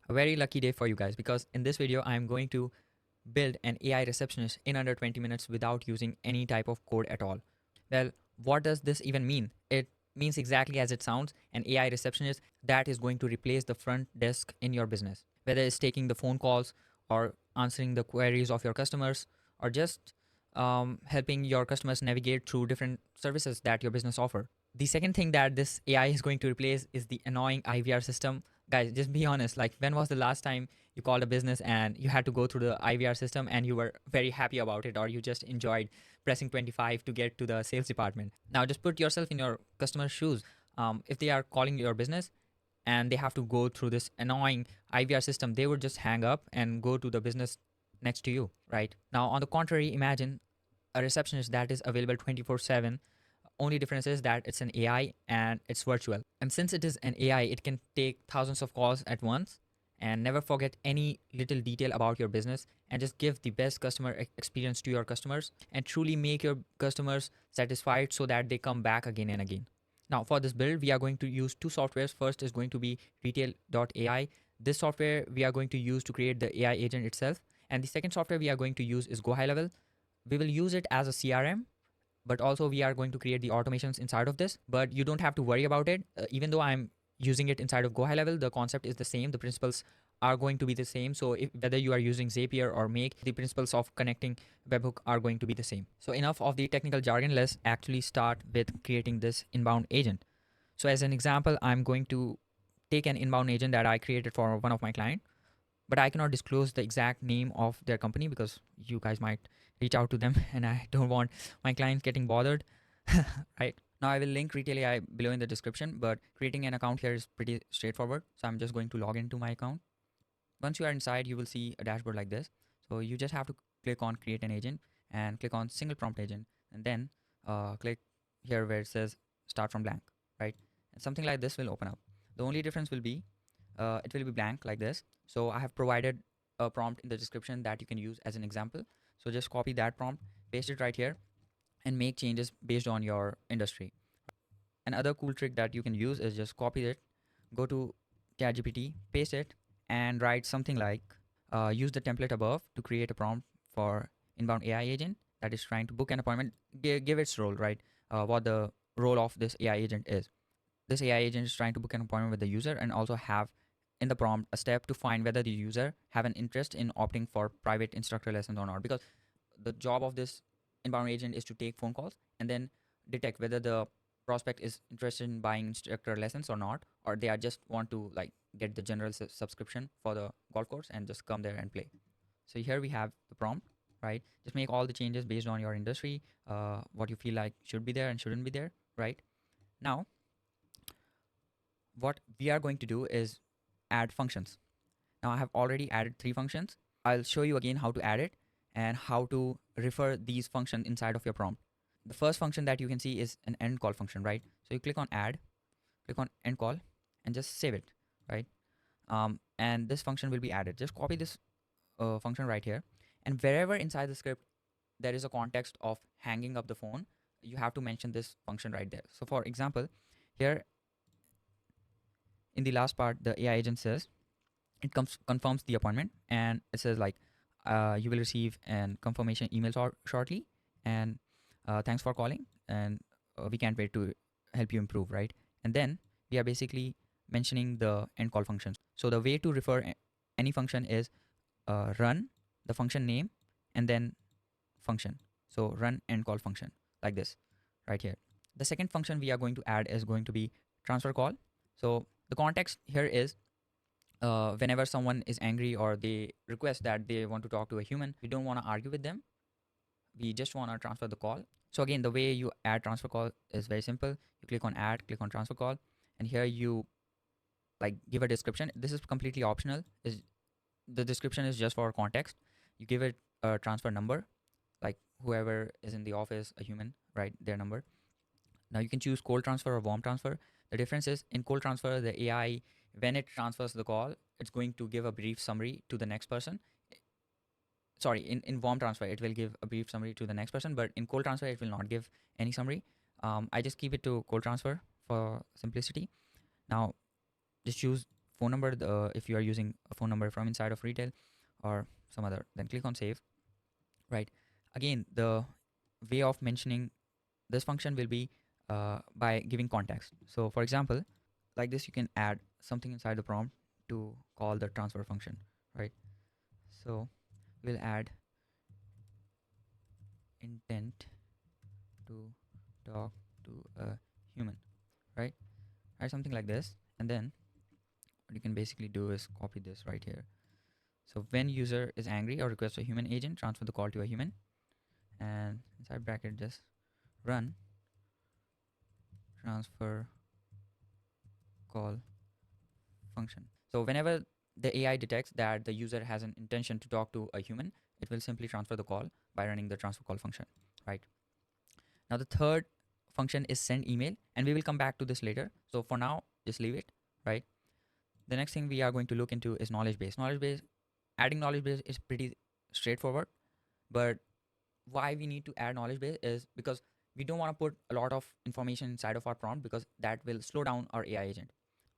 A very lucky day for you guys, because in this video I'm going to build an AI receptionist in under 20 minutes without using any type of code at all. Well, what does this even mean? It means exactly as it sounds, an AI receptionist that is going to replace the front desk in your business, whether it's taking the phone calls or answering the queries of your customers, or just helping your customers navigate through different services that your business offer. The second thing that this AI is going to replace is the annoying IVR system. Guys, just be honest. Like, when was the last time you called a business and you had to go through the IVR system and you were very happy about it, or you just enjoyed pressing 25 to get to the sales department? Now, just put yourself in your customer's shoes. If they are calling your business and they have to go through this annoying IVR system, they would just hang up and go to the business next to you, right? Now, on the contrary, imagine a receptionist that is available 24/7. Only difference is that it's an AI and it's virtual. And since it is an AI, it can take thousands of calls at once and never forget any little detail about your business, and just give the best customer experience to your customers and truly make your customers satisfied so that they come back again and again. Now, for this build, we are going to use two softwares. First is going to be Retell AI. This software we are going to use to create the AI agent itself. And the second software we are going to use is GoHighLevel. We will use it as a CRM, but also we are going to create the automations inside of this. But you don't have to worry about it. Even though I'm using it inside of GoHighLevel, the concept is the same. The principles are going to be the same. So whether you are using Zapier or Make, the principles of connecting webhook are going to be the same. So enough of the technical jargon. Let's actually start with creating this inbound agent. So as an example, I'm going to take an inbound agent that I created for one of my clients, but I cannot disclose the exact name of their company because you guys might reach out to them and I don't want my clients getting bothered. Right now, I will link Retell AI below in the description, but creating an account here is pretty straightforward. So I'm just going to log into my account. Once you are inside, you will see a dashboard like this. So you just have to click on create an agent and click on single prompt agent, and then click here where it says start from blank, right? And something like this will open up. The only difference will be it will be blank like this. So I have provided a prompt in the description that you can use as an example. So just copy that prompt, paste it right here, and make changes based on your industry. Another cool trick that you can use is just copy it, go to ChatGPT, paste it, and write something like use the template above to create a prompt for inbound AI agent that is trying to book an appointment. Give its role, right? What the role of this AI agent is. This AI agent is trying to book an appointment with the user, and also have in the prompt a step to find whether the user have an interest in opting for private instructor lessons or not. Because the job of this inbound agent is to take phone calls and then detect whether the prospect is interested in buying instructor lessons or not, or they are just want to like get the general subscription for the golf course and just come there and play. So here we have the prompt, right? Just make all the changes based on your industry, what you feel like should be there and shouldn't be there, right? Now, what we are going to do is add functions. Now I have already added 3 functions. I'll show you again how to add it and how to refer these functions inside of your prompt. The first function that you can see is an end call function, right? So you click on add, click on end call, and just save it, right? And this function will be added. Just copy this function right here, and wherever inside the script there is a context of hanging up the phone, you have to mention this function right there. So for example, here in the last part, the AI agent says it confirms the appointment, and it says like you will receive an confirmation email shortly, and thanks for calling, and we can't wait to help you improve, right? And then we are basically mentioning the end call functions. So the way to refer any function is run the function name and then function. So run end call function like this right here. The second function we are going to add is going to be transfer call. So the context here is whenever someone is angry or they request that they want to talk to a human, we don't want to argue with them. We just want to transfer the call. So again, the way you add transfer call is very simple. You click on add, click on transfer call, and here you like give a description. This is completely optional. Is the description is just for context. You give it a transfer number, like whoever is in the office, a human, right? Their number. Now you can choose cold transfer or warm transfer. The difference is in cold transfer, the AI, when it transfers the call, it's going to give a brief summary to the next person. Sorry, in warm transfer, it will give a brief summary to the next person, but in cold transfer, it will not give any summary. I just keep it to cold transfer for simplicity. Now, just choose phone number, if you are using a phone number from inside of retail or some other, then click on save, right? Again, the way of mentioning this function will be by giving context. So for example, like this, you can add something inside the prompt to call the transfer function, right? So we'll add intent to talk to a human, right? Or something like this. And then what you can basically do is copy this right here. So when user is angry or requests a human agent, transfer the call to a human, and inside bracket just run transfer call function. So whenever the AI detects that the user has an intention to talk to a human, it will simply transfer the call by running the transfer call function, right? Now the third function is send email, and we will come back to this later. So for now, just leave it, right? The next thing we are going to look into is knowledge base. Knowledge base, adding knowledge base is pretty straightforward, but why we need to add knowledge base is because we don't want to put a lot of information inside of our prompt, because that will slow down our AI agent.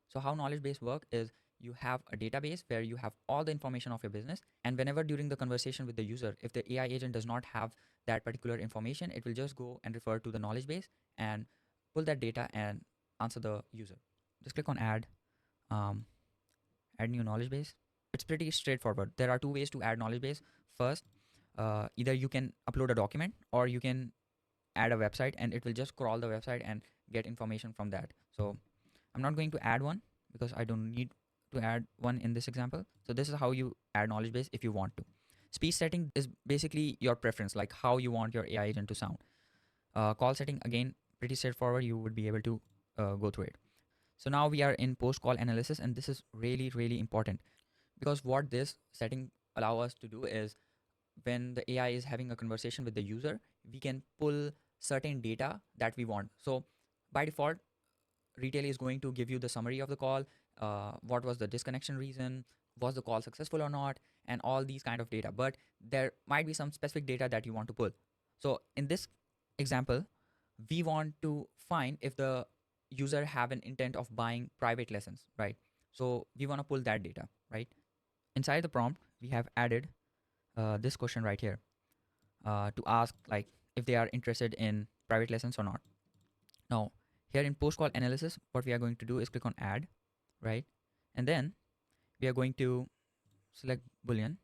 So how knowledge base work is you have a database where you have all the information of your business, and whenever during the conversation with the user, if the AI agent does not have that particular information, it will just go and refer to the knowledge base and pull that data and answer the user. Just click on um, add new knowledge base. It's pretty straightforward. There are two ways to add knowledge base. First, either you can upload a document, or you can add a website, and it will just crawl the website and get information from that. So I'm not going to add one because I don't need to add one in this example. So this is how you add knowledge base if you want to. Speech setting is basically your preference, like how you want your AI agent to sound. Call setting, again, pretty straightforward. You would be able to go through it. So now we are in post call analysis, and this is really, really important, because what this setting allow us to do is when the AI is having a conversation with the user, we can pull certain data that we want. So by default, retail is going to give you the summary of the call, what was the disconnection reason, was the call successful or not, and all these kind of data. But there might be some specific data that you want to pull. So in this example, we want to find if the user have an intent of buying private lessons, right? So we want to pull that data, right? Inside the prompt, we have added this question right here to ask like if they are interested in private lessons or not. Now, here in post call analysis, what we are going to do is click on add, right? And then we are going to select Boolean.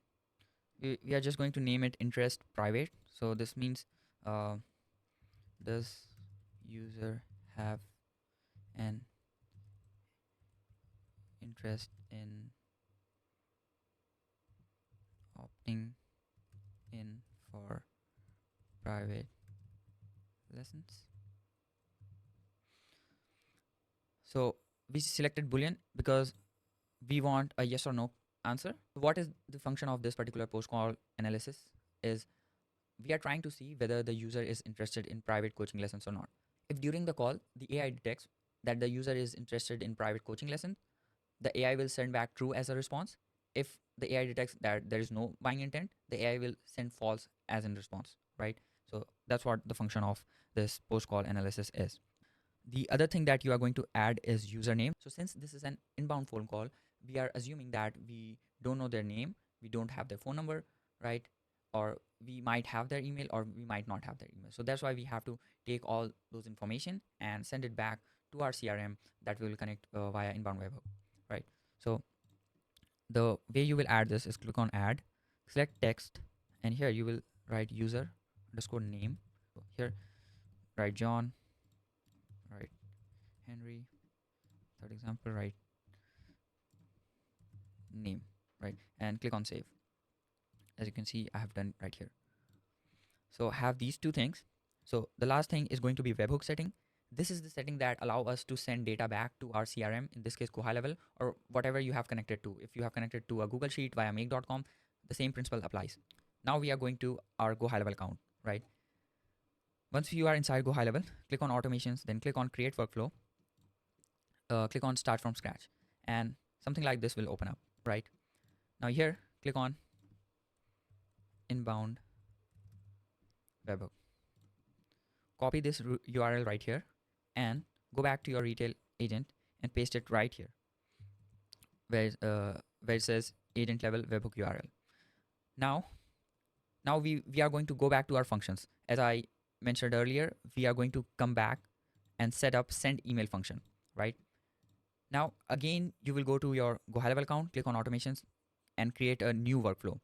We are just going to name it interest private. So this means uh, does user have an interest in opting in for private lessons? So we selected Boolean because we want a yes or no answer. What is the function of this particular post call analysis is we are trying to see whether the user is interested in private coaching lessons or not. If during the call, the AI detects that the user is interested in private coaching lessons, the AI will send back true as a response. If the AI detects that there is no buying intent, the AI will send false as in response, right? So that's what the function of this post call analysis is. The other thing that you are going to add is username. So since this is an inbound phone call, we are assuming that we don't know their name, we don't have their phone number, right? Or we might have their email, or we might not have their email. So that's why we have to take all those information and send it back to our CRM that we will connect via inbound webhook, right? So the way you will add this is click on add, select text, and here you will write user underscore name. So here write John, write Henry, third example, write name, right? And click on save. As you can see, I have done right here. So have these two things. So the last thing is going to be webhook setting. This is the setting that allow us to send data back to our CRM, in this case GoHighLevel, or whatever you have connected to. If you have connected to a Google Sheet via make.com, the same principle applies. Now we are going to our GoHighLevel account, right? Once you are inside GoHighLevel, click on automations, then click on create workflow, click on start from scratch, and something like this will open up, right? Now here, click on inbound webhook. Copy this URL right here and go back to your retail agent and paste it right here. where it says agent level webhook URL. Now we are going to go back to our functions. As I mentioned earlier, we are going to come back and set up send email function, right? Now again, you will go to your GoHighLevel account, click on automations, and create a new workflow.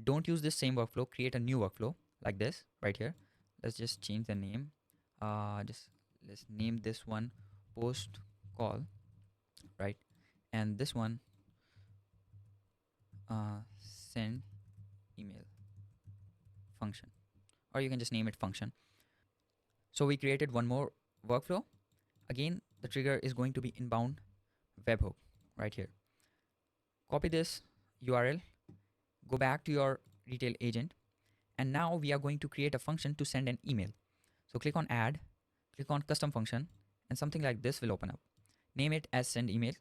Don't use this same workflow, create a new workflow like this right here. Let's just change the name. Just let's name this one post call, right? And this one send email function, or you can just name it function. So we created one more workflow. Again, the trigger is going to be inbound webhook right here. Copy this URL, go back to your retail agent, and now we are going to create a function to send an email. So click on add, click on custom function, and something like this will open up. Name it as send email.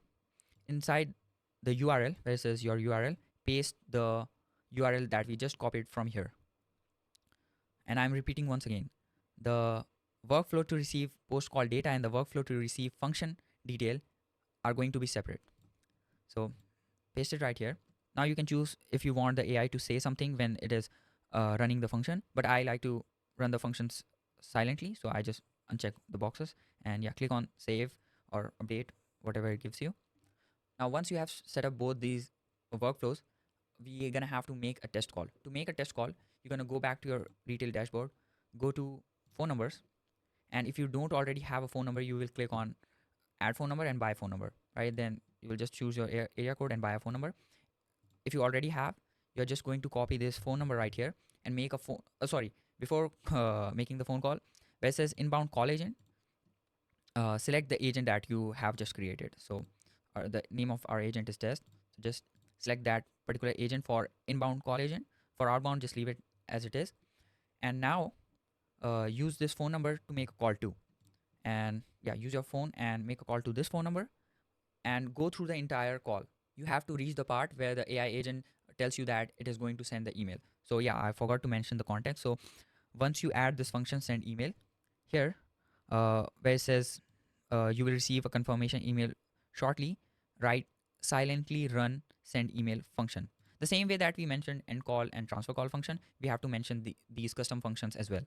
Inside the URL, where it says your URL, paste the URL that we just copied from here. And I'm repeating once again, the workflow to receive post call data and the workflow to receive function detail are going to be separate. So paste it right here. Now you can choose if you want the AI to say something when it is running the function, but I like to run the functions silently. So I just uncheck the boxes and yeah, click on save or update, whatever it gives you. Now, once you have set up both these workflows, we're gonna have to make a test call. To make a test call, you're gonna go back to your retail dashboard, go to phone numbers, and if you don't already have a phone number, you will click on add phone number and buy phone number, right? Then you will just choose your area code and buy a phone number. If you already have, you're just going to copy this phone number right here and make a phone. Before making the phone call, where it says inbound call agent, select the agent that you have just created. So the name of our agent is test. So just select that particular agent for inbound call agent. For outbound, just leave it as it is. And now use this phone number to make a call to. And yeah, use your phone and make a call to this phone number and go through the entire call. You have to reach the part where the AI agent tells you that it is going to send the email. So yeah, I forgot to mention the context. So once you add this function send email here, where it says you will receive a confirmation email shortly, write silently run send email function. The same way that we mentioned end call and transfer call function, we have to mention these custom functions as well,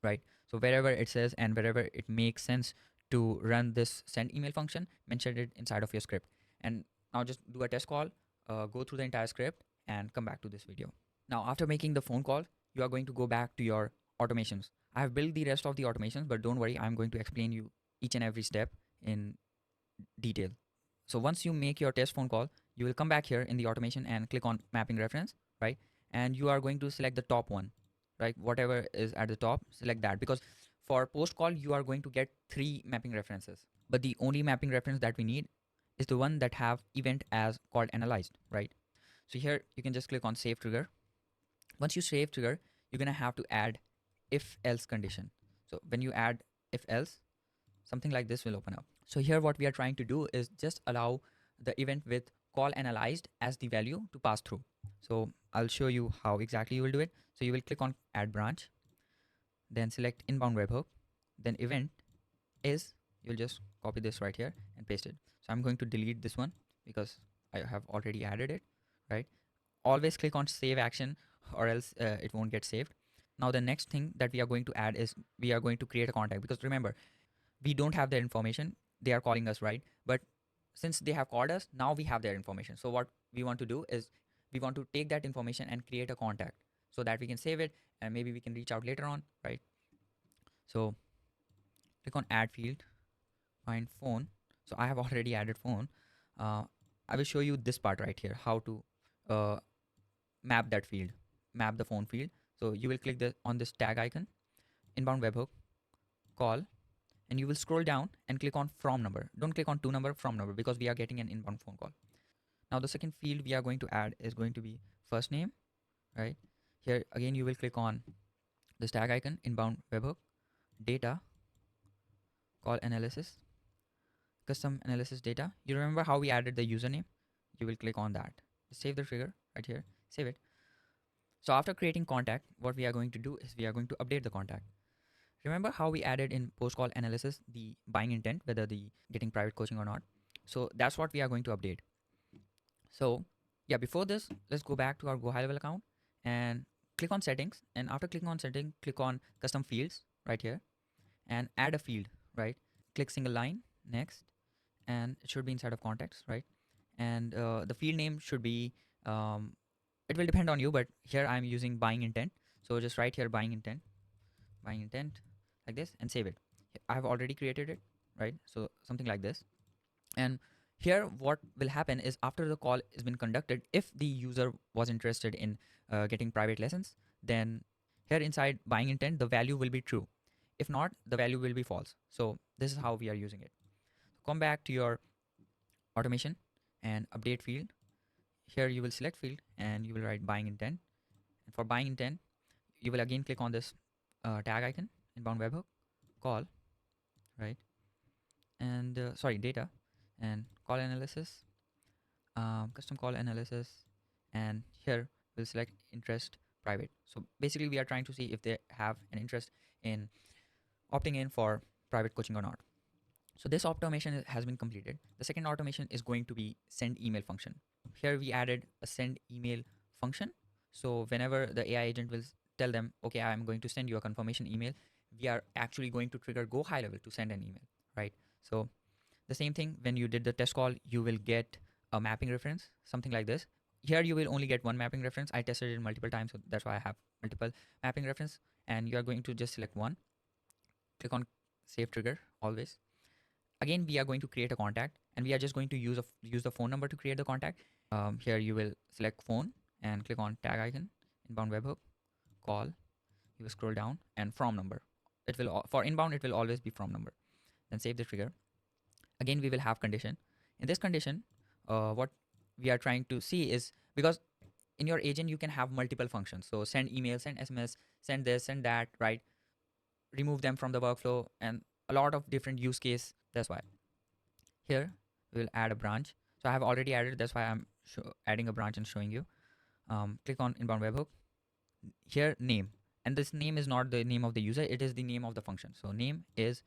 right? So wherever it says and wherever it makes sense to run this send email function, mention it inside of your script. And now just do a test call, go through the entire script and come back to this video. Now, after making the phone call, you are going to go back to your automations. I have built the rest of the automations, but don't worry, I'm going to explain you each and every step in detail. So once you make your test phone call, you will come back here in the automation and click on mapping reference, right? And you are going to select the top one, right? Whatever is at the top, select that, because for post call, you are going to get 3 mapping references. But the only mapping reference that we need is the one that have event as called analyzed, right? So here you can just click on save trigger. Once you save trigger, you're gonna have to add if else condition. So when you add if else, something like this will open up. So here what we are trying to do is just allow the event with call analyzed as the value to pass through. So I'll show you how exactly you will do it. So you will click on add branch, then select inbound webhook, then event is, you'll just copy this right here and paste it. So I'm going to delete this one because I have already added it, right? Always click on save action or else it won't get saved. Now the next thing that we are going to add is we are going to create a contact, because remember, we don't have their information. They are calling us, right? But since they have called us, now we have their information. So what we want to do is we want to take that information and create a contact so that we can save it and maybe we can reach out later on, right? So click on add field, find phone. So I have already added phone. uh, I will show you this part right here, how to uh, map that field, map the phone field. So you will click on this tag icon, inbound webhook, call, and you will scroll down and click on from number. Don't click on to number, from number, because we are getting an inbound phone call. Now the second field we are going to add is going to be first name, right? Here again you will click on this tag icon, inbound webhook, data, call analysis, custom analysis data. You remember how we added the username? You will click on that. Save the trigger right here, save it. So after creating contact, what we are going to do is we are going to update the contact. Remember how we added in post call analysis the buying intent, whether the getting private coaching or not? So that's what we are going to update. So yeah, before this, let's go back to our GoHighLevel account and click on settings. And after clicking on setting, click on custom fields right here and add a field, right? Click single line, next, and it should be inside of context, right? And the field name should be, it will depend on you, but here I'm using buying intent. So just write here buying intent like this and save it. I have already created it, right? So something like this. And here what will happen is after the call has been conducted, if the user was interested in getting private lessons, then here inside buying intent, the value will be true. If not, the value will be false. So this is how we are using it. Come back to your automation and update field. Here you will select field and you will write buying intent. And for buying intent, you will again click on this tag icon, inbound webhook, call, right? And sorry, data, and call analysis, custom call analysis, and here we'll select interest private. So basically we are trying to see if they have an interest in opting in for private coaching or not. So this automation has been completed. The second automation is going to be send email function. Here we added a send email function. So whenever the AI agent will tell them, okay, I'm going to send you a confirmation email, we are actually going to trigger GoHighLevel to send an email, right? So the same thing, when you did the test call, you will get a mapping reference, something like this. Here you will only get one mapping reference. I tested it multiple times, so that's why I have multiple mapping reference. And you are going to just select one, click on save trigger always. Again, we are going to create a contact, and we are just going to use the phone number to create the contact. Here you will select phone and click on tag icon, inbound webhook, call. You will scroll down and from number. It will, for inbound, it will always be from number. Then save the trigger. Again, we will have condition. In this condition, what we are trying to see is, because in your agent you can have multiple functions, so send email, send SMS, send this, send that, right? Remove them from the workflow, and a lot of different use case. That's why here we will add a branch. So I have already added, that's why I'm adding a branch and showing you. Click on inbound webhook, here name, and this name is not the name of the user, it is the name of the function. So name is,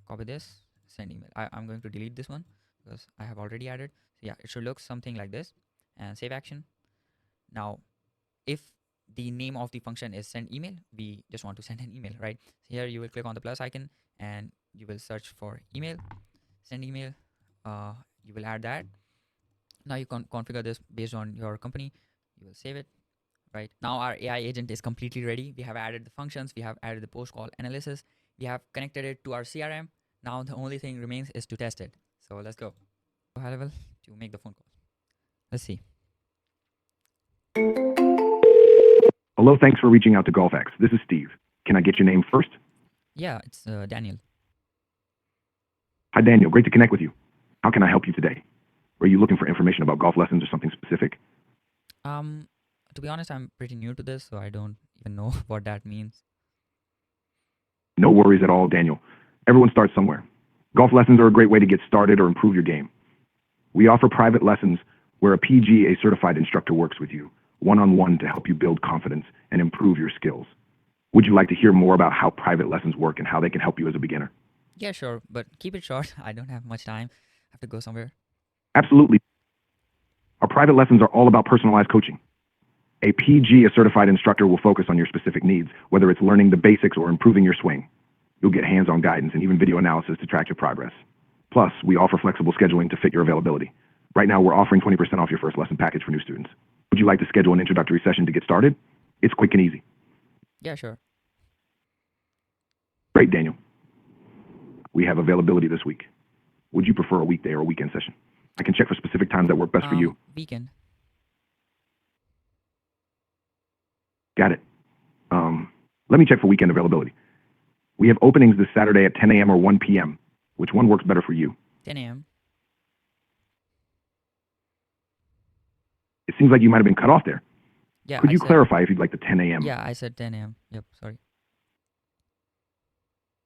copy this, send email. I'm going to delete this one because I have already added. So yeah, it should look something like this, and save action. Now if the name of the function is send email, we just want to send an email, right? So here you will click on the plus icon and you will search for email, send email. You will add that. Now you can configure this based on your company. You will save it. Right now our AI agent is completely ready. We have added the functions, we have added the post call analysis, we have connected it to our CRM. Now the only thing remains is to test it. So let's go high level to make the phone call. Let's see. Hello, thanks for reaching out to GolfX. This is Steve. Can I get your name first? Yeah, it's Daniel. Hi, Daniel. Great to connect with you. How can I help you today? Were you looking for information about golf lessons or something specific? To be honest, I'm pretty new to this, so I don't even know what that means. No worries at all, Daniel. Everyone starts somewhere. Golf lessons are a great way to get started or improve your game. We offer private lessons where a PGA certified instructor works with you, one-on-one, to help you build confidence and improve your skills. Would you like to hear more about how private lessons work and how they can help you as a beginner? Yeah, sure, but keep it short. I don't have much time. I have to go somewhere. Absolutely. Our private lessons are all about personalized coaching. A PGA certified instructor will focus on your specific needs, whether it's learning the basics or improving your swing. You'll get hands-on guidance and even video analysis to track your progress. Plus, we offer flexible scheduling to fit your availability. Right now, we're offering 20% off your first lesson package for new students. Would you like to schedule an introductory session to get started? It's quick and easy. Yeah, sure. Great, Daniel. We have availability this week. Would you prefer a weekday or a weekend session? I can check for specific times that work best for you. Weekend. Got it. Let me check for weekend availability. We have openings this Saturday at 10 a.m. or 1 p.m. Which one works better for you? 10 a.m. It seems like you might have been cut off there. Yeah. Could you clarify if you'd like the 10 a.m.? Yeah, I said 10 a.m. Yep, sorry.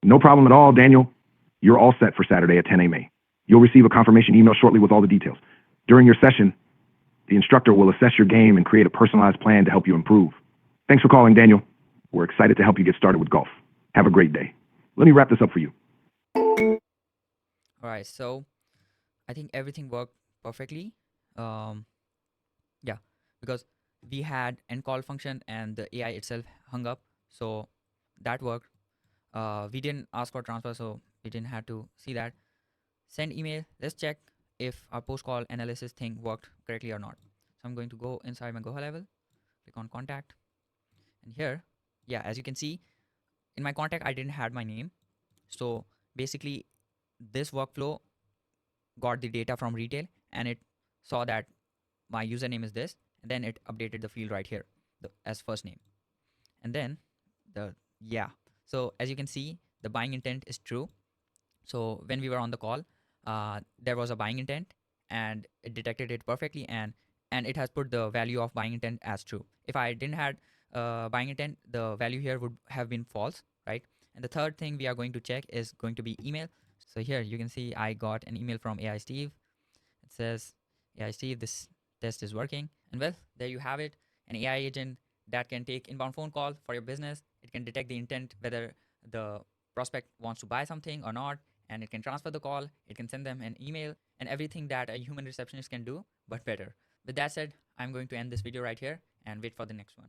No problem at all, Daniel. You're all set for Saturday at 10 a.m. You'll receive a confirmation email shortly with all the details. During your session, the instructor will assess your game and create a personalized plan to help you improve. Thanks for calling, Daniel. We're excited to help you get started with golf. Have a great day. Let me wrap this up for you. All right, so I think everything worked perfectly. um, yeah, because we had end call function and the AI itself hung up, so that worked. We didn't ask for transfer, so we didn't have to see that. Send email. Let's check if our post call analysis thing worked correctly or not. So I'm going to go inside my GoHighLevel, click on contact, and here, yeah, as you can see, in my contact I didn't have my name. So basically, this workflow got the data from retail and it saw that my username is this, and then it updated the field right here as first name. And then the yeah. So as you can see, the buying intent is true. So when we were on the call, there was a buying intent, and it detected it perfectly, and it has put the value of buying intent as true. If I didn't had buying intent, the value here would have been false, right? And the third thing we are going to check is going to be email. So here you can see I got an email from AI Steve. It says, AI Steve, this test is working. And well, there you have it, an AI agent that can take inbound phone call for your business. It can detect the intent, whether the prospect wants to buy something or not, and it can transfer the call, it can send them an email, and everything that a human receptionist can do, but better. With that said, I'm going to end this video right here and wait for the next one.